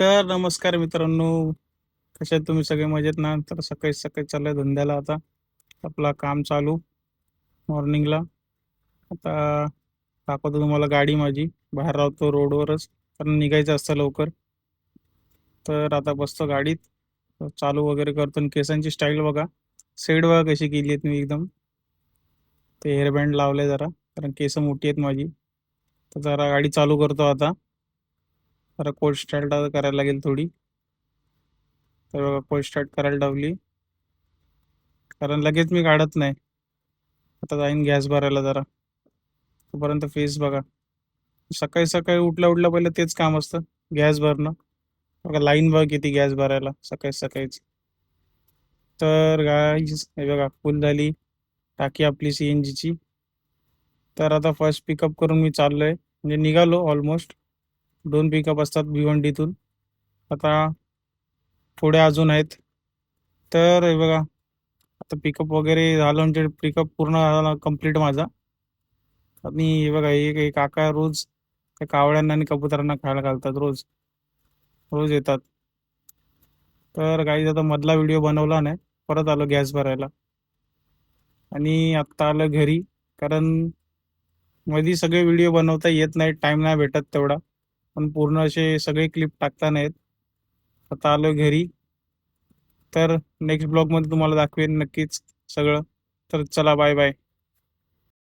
तर नमस्कार मित्रांनो. कसे आहेत तुम्ही सगळे? मजेत ना? तर सकाळी सकाळी चाललंय धंद्याला. आता आपला काम चालू मॉर्निंगला. आता दाखवतो तुम्हाला गाडी माझी. बाहेर राहतो रोडवरच, कारण निघायचं असतं लवकर. तर आता बसतो गाडीत, चालू वगैरे करतो. आणि केसांची स्टाईल बघा, सेड बघा कशी केली आहेत मी एकदम. ते हेअरबँड लावले जरा, कारण केस मोठी आहेत माझी. तर जरा गाडी चालू करतो आता. जरा कोल्ड स्टार्ट करायला लागेल थोडी. तर बघा कोल्ड स्टार्ट करायला लावली, कारण लगेच मी काढत नाही. आता जाईन गॅस भरायला जरा, तोपर्यंत फेस बघा. सकाळी सकाळी उठल्या उठल्या पहिलं तेच काम असतं, गॅस भरणं. बघा लाईन बघ किती गॅस भरायला सकाळी सकाळीच. तर गाईज हे बघा, फुल झाली टाकी आपली CNG ची. तर आता फर्स्ट पिकअप करून मी चाललोय, म्हणजे निघालो ऑलमोस्ट. 2 पिकअप असतात भिवंडीतून. आता थोडे अजून आहेत. तर हे बघा, आता पिकअप वगैरे झालं, म्हणजे पिकअप पूर्ण झाला कंप्लीट माझा. आणि हे बघा, एक एक काका रोज त्या कावळ्यांना आणि कबुतरांना खायला घालतात. रोज रोज येतात. तर काही आता मधला व्हिडिओ बनवला नाही, परत आलो गॅस भरायला. आणि आत्ता आलं घरी, कारण मध्ये सगळे व्हिडिओ बनवता येत नाही, टाइम नाही भेटत तेवढा. पण पूर्ण असे सगळे क्लिप टाकता नाहीत. आता आलो घरी. तर नेक्स्ट ब्लॉगमध्ये तुम्हाला दाखवेन नक्कीच सगळं. तर चला, बाय बाय.